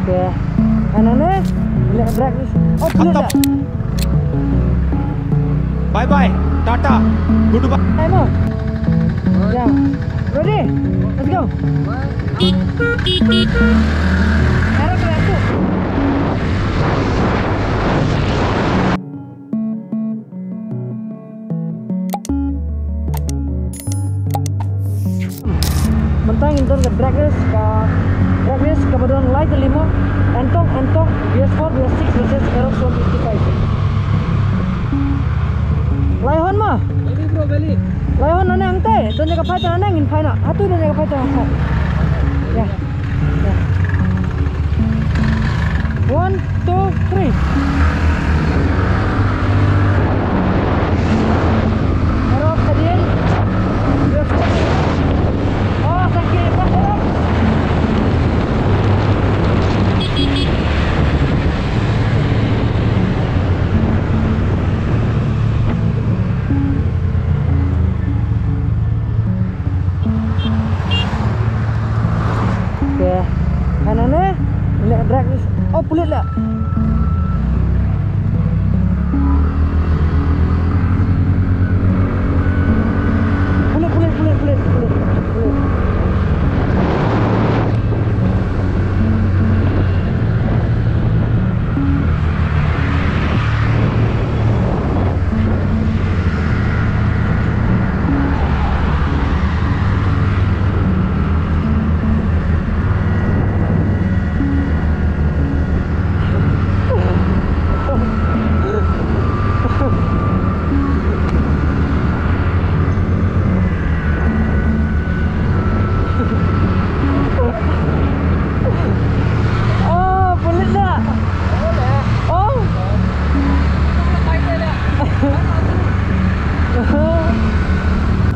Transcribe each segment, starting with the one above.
Okay. Anaknya, lihat drag ni. Oh, Pulit dah. Bye bye, Tata, goodbye. Timer. Yeah. Ready? Let's go. Arah ke satu. Mentang intern ke drag race kemudian light ke 5 entong BS4 BS6 versus Aerox 155. Laihon mah. Balik bro, balik. Laihon nane angte, don jaga pai nane ngin pai nak. Hatu don jaga pai nak. Ya. Ya. 1 2 3. Aerox tadian. Oh, sakit pas Aerox. Kanannya lihat drag ni. Oh, Pulit lah. Pulit.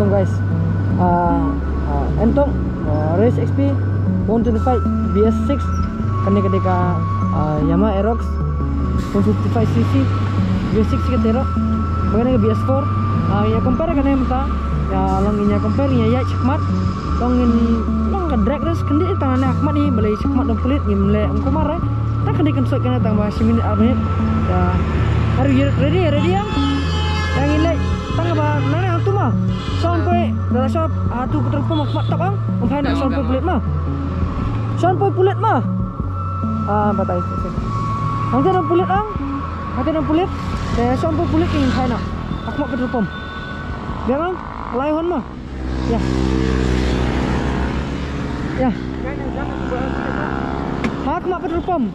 Guys, entong race XP 125 BS6 ketika Yamaha Aerox 155cc BS6 ke tero bagaimana ke BS4 ya compare kan yang ya langinya compare ya Chakmat longin long ke drag race kendi tangannya Ahmad ni balai Chakmat dan Pulit ni mulai angko marah tak kendi kensut kena tambah 10 minit menit ya are you ready yang ini tang apa nana tu mah sampai dah shop tu keterpom mak tak bang umpai nak sampai Pulit mah batai nanti ada Pulit ang nanti ada Pulit saya sampai Pulit ingin umpai nak aku mak keterpom biar ang laihon mah ya aku mak keterpom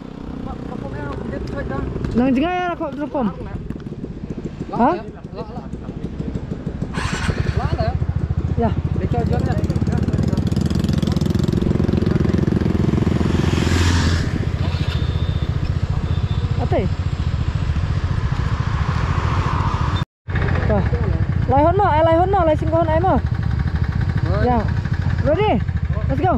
nang jengai aku mak keterpom ya. Ate. Laihon mah, lai singkohon ai mah. Ya. Ready? Let's go.